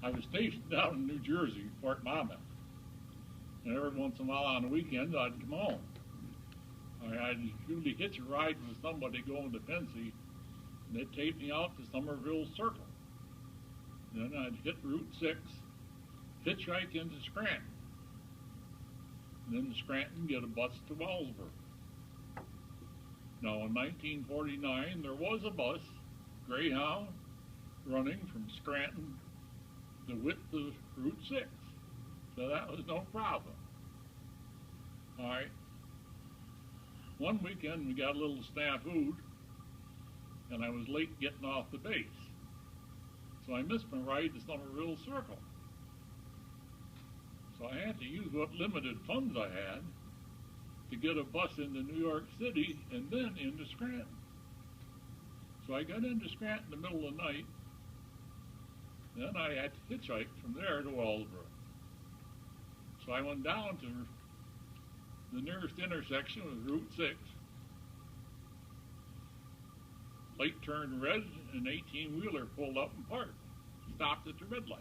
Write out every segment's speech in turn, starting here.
I was stationed down in New Jersey, Fort Monmouth. And every once in a while on the weekends, I'd come home. I'd usually hitch a ride with somebody going to Pensy, and they'd take me out to Somerville Circle. Then I'd hit Route 6, hitchhike into Scranton. And then to Scranton, get a bus to Wellsburg. Now, in 1949, there was a bus, Greyhound, running from Scranton the width of Route 6. So that was no problem. All right. One weekend, we got a little snafu, and I was late getting off the base. So I missed my ride to Somerville Circle. So I had to use what limited funds I had to get a bus into New York City and then into Scranton. So I got into Scranton in the middle of the night. Then I had to hitchhike from there to Wellsboro. So I went down to the nearest intersection with Route 6. Light turned red, and an 18-wheeler pulled up and parked. Stopped at the red light.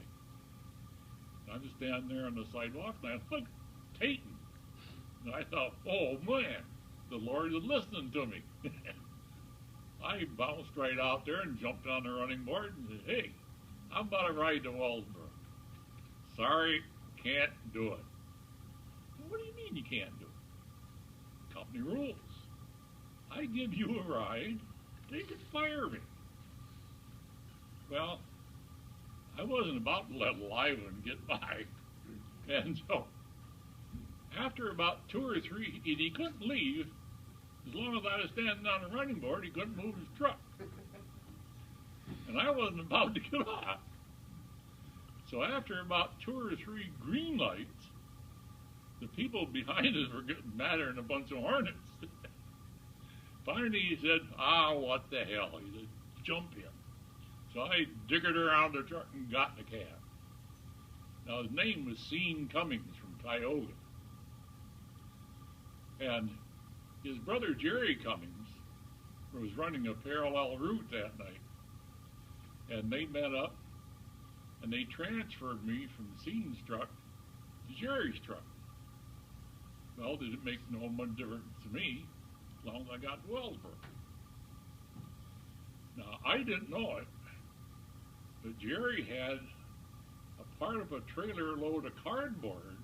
I was standing there on the sidewalk, and I looked, Tayton. And I thought, oh man, the Lord is listening to me. I bounced right out there and jumped on the running board and said, hey, how about a ride to Wellsboro? Sorry, can't do it. What do you mean you can't do it? Company rules. I give you a ride, they could fire me. Well, I wasn't about to let Lyman get by. And so, after about 2 or 3, he couldn't leave. As long as I was standing on the running board, he couldn't move his truck. And I wasn't about to get off. So after about 2 or 3 green lights, the people behind us were getting madder than a bunch of hornets. Finally he said, what the hell? He said, jump in. So I diggered around the truck and got in the cab. Now his name was Sean Cummings from Tioga. And his brother Jerry Cummings was running a parallel route that night. And they met up and they transferred me from Sean's truck to Jerry's truck. Well, did it make no much difference to me as long as I got to Wellsburg. Now, I didn't know it, but Jerry had a part of a trailer load of cardboard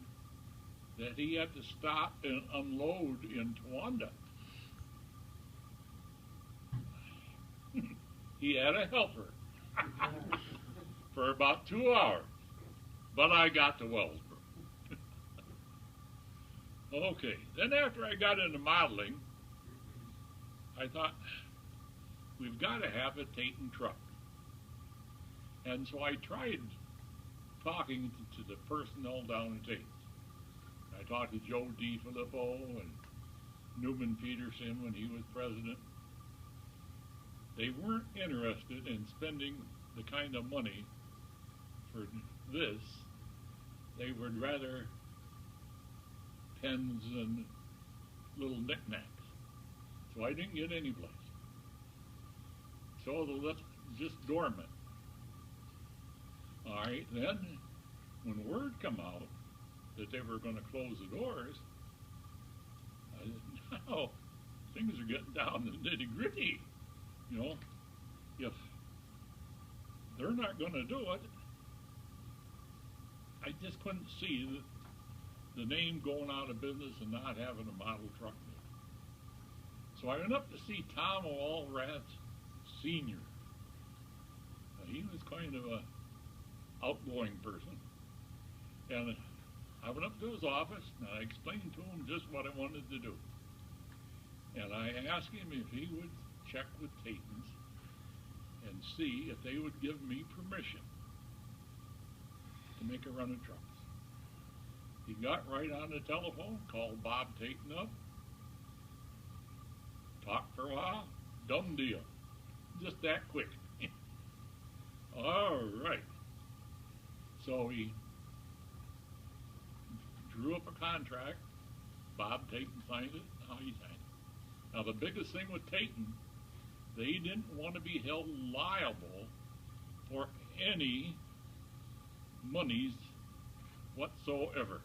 that he had to stop and unload in Towanda. He had a helper for about 2 hours, but I got to Wellsburg. Okay, then after I got into modeling, I thought, we've got to have a Tayton truck. And so I tried talking to the personnel down in Tayton. I talked to Joe DiFilippo and Newman Peterson when he was president. They weren't interested in spending the kind of money for this. They would rather pens and little knickknacks. So I didn't get any place. So the list just dormant. All right, then when word come out that they were going to close the doors, I said, no, things are getting down to the nitty gritty. You know, if they're not going to do it, I just couldn't see the name going out of business and not having a model truck there. So I went up to see Tom Allrath Sr. He was kind of a outgoing person. And I went up to his office and I explained to him just what I wanted to do. And I asked him if he would check with Taytons and see if they would give me permission to make a run of trucks. He got right on the telephone, called Bob Tayton up, talked for a while, done deal. Just that quick. All right. So he drew up a contract. Bob Tayton signed it. Now he signed it. Now the biggest thing with Tayton, they didn't want to be held liable for any monies whatsoever.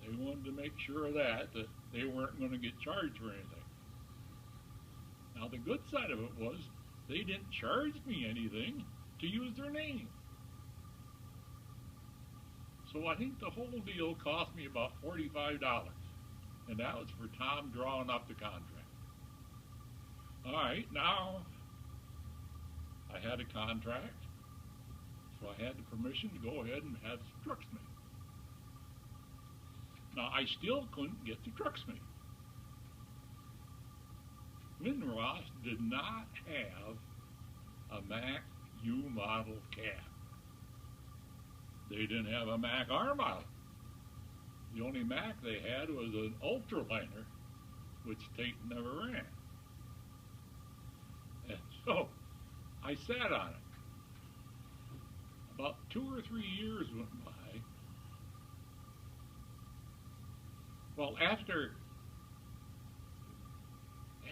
They wanted to make sure of that they weren't going to get charged for anything. Now the good side of it was they didn't charge me anything to use their name. So I think the whole deal cost me about $45, and that was for Tom drawing up the contract. All right, now I had a contract, so I had the permission to go ahead and have the trucks made. Now I still couldn't get the trucks made. Winross did not have a Mac U model cab. They didn't have a Mac R model. The only Mac they had was an Ultraliner, which Tayton never ran. And so I sat on it. About 2 or 3 years went by. Well, after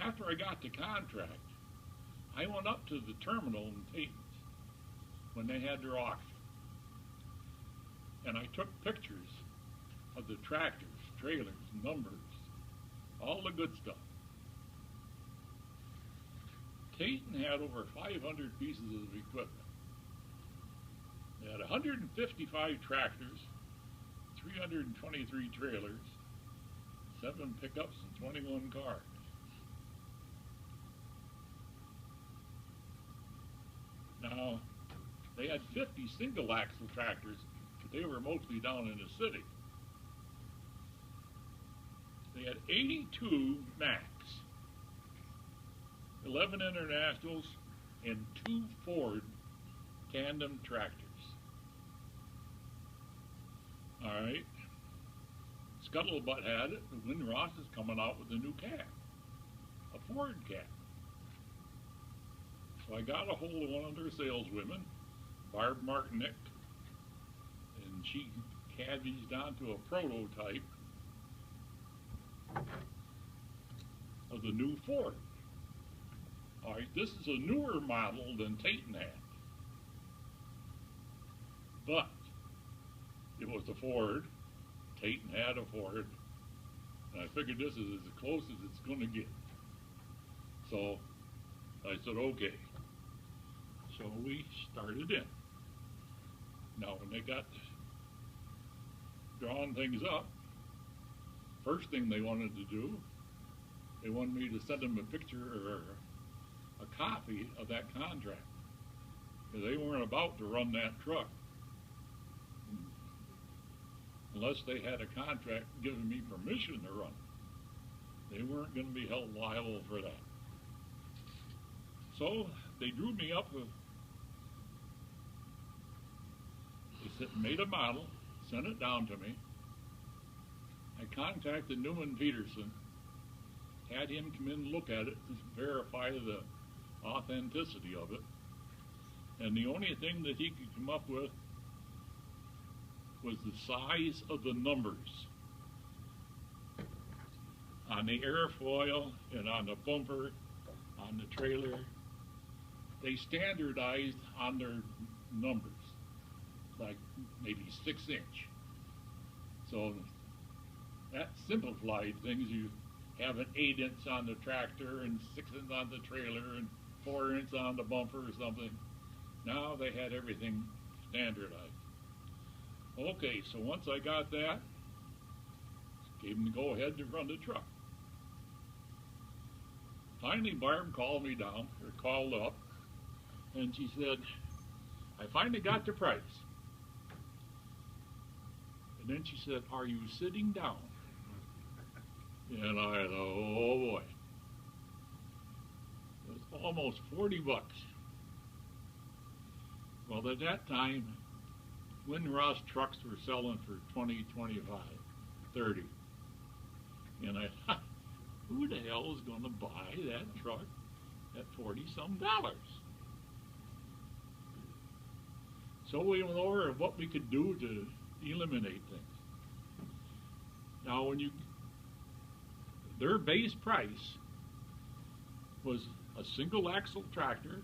I got the contract, I went up to the terminal in Taytons when they had their auction. And I took pictures of the tractors, trailers, numbers, all the good stuff. Tayton had over 500 pieces of equipment. They had 155 tractors, 323 trailers, 7 pickups, and 21 cars. Now, they had 50 single-axle tractors, but they were mostly down in the city. They had 82 Macs, 11 Internationals, and 2 Ford tandem tractors. All right. Scuttlebutt had it, but Winross is coming out with a new cab, a Ford cab. So I got a hold of one of their saleswomen, Barb Martinick, and she cabbaged onto a prototype of the new Ford. All right, this is a newer model than Tayton had, but it was a Ford. Tayton had a Ford, and I figured this is as close as it's going to get. So I said, okay. So we started in. Now, when they got drawing things up, first thing they wanted to do, they wanted me to send them a picture or a copy of that contract, because they weren't about to run that truck unless they had a contract giving me permission to run it. They weren't going to be held liable for that. So they drew me up with, they made a model, sent it down to me. I contacted Newman Peterson, had him come in and look at it to verify the authenticity of it. And the only thing that he could come up with was the size of the numbers on the airfoil and on the bumper, on the trailer. They standardized on their numbers, like maybe 6-inch. So that simplified things. You have an 8-inch on the tractor and 6-inch on the trailer and 4-inch on the bumper or something. Now they had everything standardized. Okay, so once I got that, gave them the go-ahead to run the truck. Finally, Barb called me down, or called up, and she said, I finally got the price. And then she said, are you sitting down? And I thought, oh boy. It was almost $40. Well, at that time, Winross trucks were selling for $20, $25, $30. And I thought, who the hell is going to buy that truck at $40-some? So we went over what we could do to eliminate things. Now, their base price was a single axle tractor,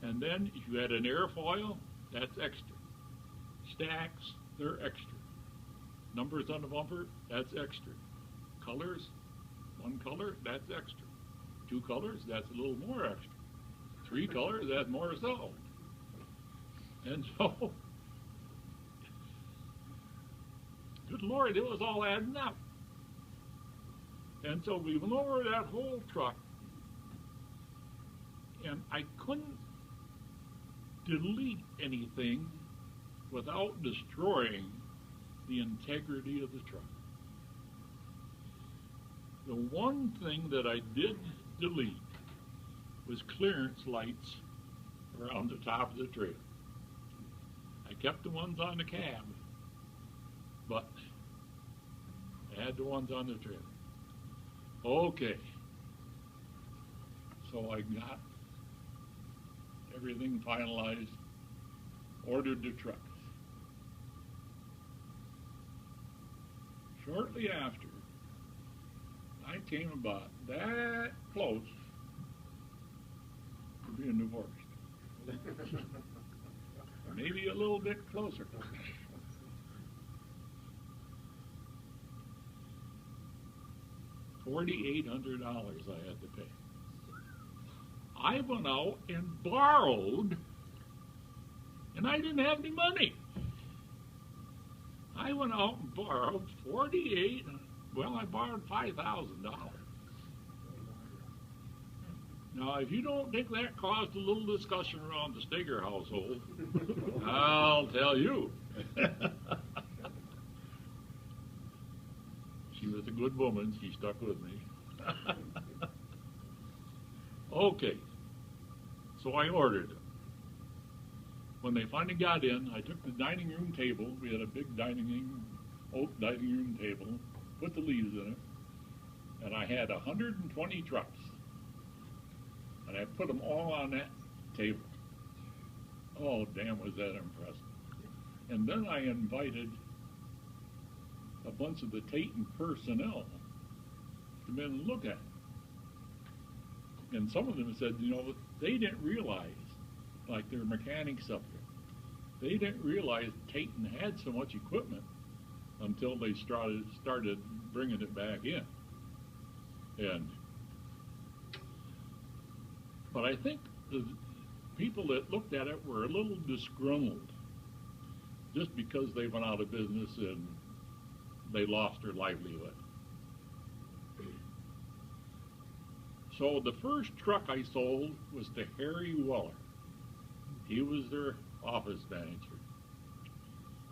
and then if you had an airfoil, that's extra. Stacks, they're extra. Numbers on the bumper, that's extra. Colors, one color, that's extra. Two colors, that's a little more extra. Three colors, that's more so. And so, good Lord, it was all adding up. And so we went over that whole truck, and I couldn't delete anything without destroying the integrity of the truck. The one thing that I did delete was clearance lights around the top of the trailer. I kept the ones on the cab, but I had the ones on the trailer. Okay, so I got everything finalized, ordered the truck. Shortly after, I came about that close to being divorced. Maybe a little bit closer. $4,800 I had to pay. I went out and borrowed, and I didn't have any money. I went out and borrowed I borrowed $5,000. Now, if you don't think that caused a little discussion around the Steger household, I'll tell you. She was a good woman. She stuck with me. Okay, so I ordered them. When they finally got in, I took the dining room table. We had a big oak dining room table, put the leaves in it, and I had 120 trucks. And I put them all on that table. Oh, damn, was that impressive. And then I invited a bunch of the Tayton personnel to come in and look at it. And some of them said, they didn't realize, like their mechanics up there, they didn't realize Tayton had so much equipment until they started bringing it back in. But I think the people that looked at it were a little disgruntled just because they went out of business and they lost their livelihood. So the first truck I sold was to Harry Weller. He was their office manager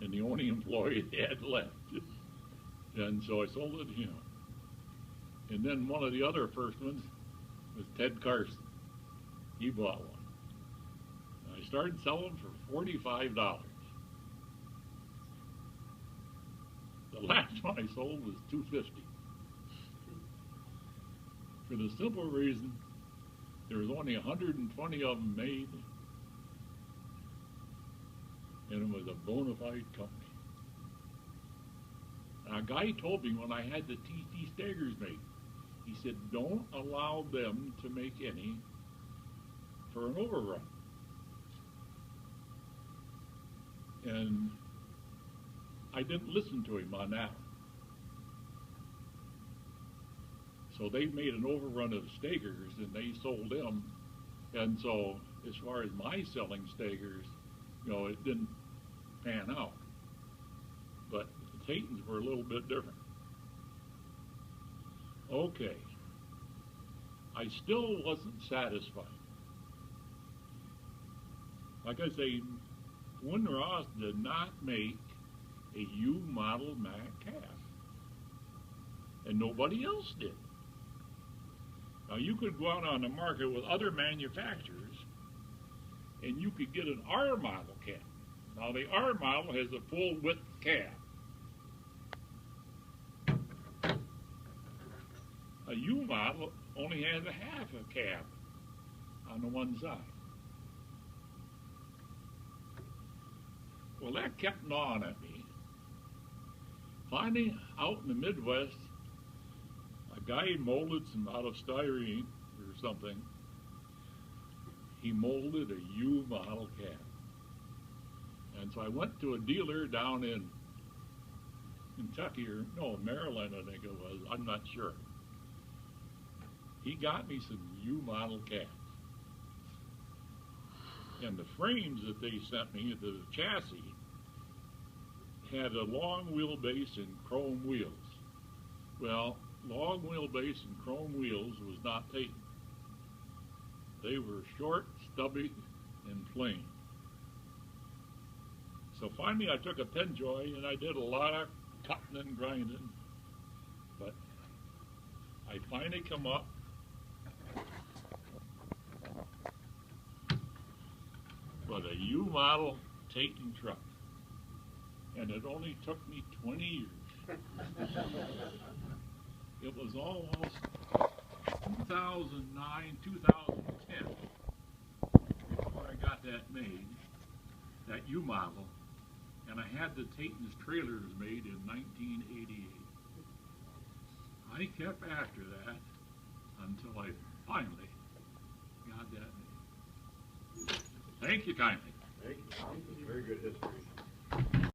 and the only employee they had left. And so I sold it to him. And then one of the other first ones was Ted Carson. He bought one. I started selling for $45. The last one I sold was $250. For the simple reason there was only 120 of them made, and it was a bona fide company. And a guy told me when I had the TT Stagers made, he said, don't allow them to make any for an overrun. And I didn't listen to him on that. So they made an overrun of Stagers and they sold them. And so as far as my selling Stagers, it didn't pan out. But the Taytons were a little bit different. Okay. I still wasn't satisfied. Like I say, Winross did not make a U model Mac cab. And nobody else did. Now you could go out on the market with other manufacturers and you could get an R model cab. Now the R model has a full width cab. A U model only has a half a cab on the one side. Well, that kept gnawing at me. Finally, out in the Midwest, a guy molded some out of styrene or something. He molded a U model cab. And so I went to a dealer down in Kentucky, or no, Maryland, I think it was. I'm not sure. He got me some U-model cabs. And the frames that they sent me, the chassis, had a long wheelbase and chrome wheels. Well, long wheelbase and chrome wheels was not Tayton. They were short, stubby, and plain. So finally I took a Penjoy and I did a lot of cutting and grinding. But I finally come up with a U-model Tayton truck. And it only took me 20 years. It was almost 2009, 2010 before I got that made, that U-model, and I had the Tayton's trailers made in 1988. I kept after that until I finally got that made. Thank you kindly. Thank you. Very good history.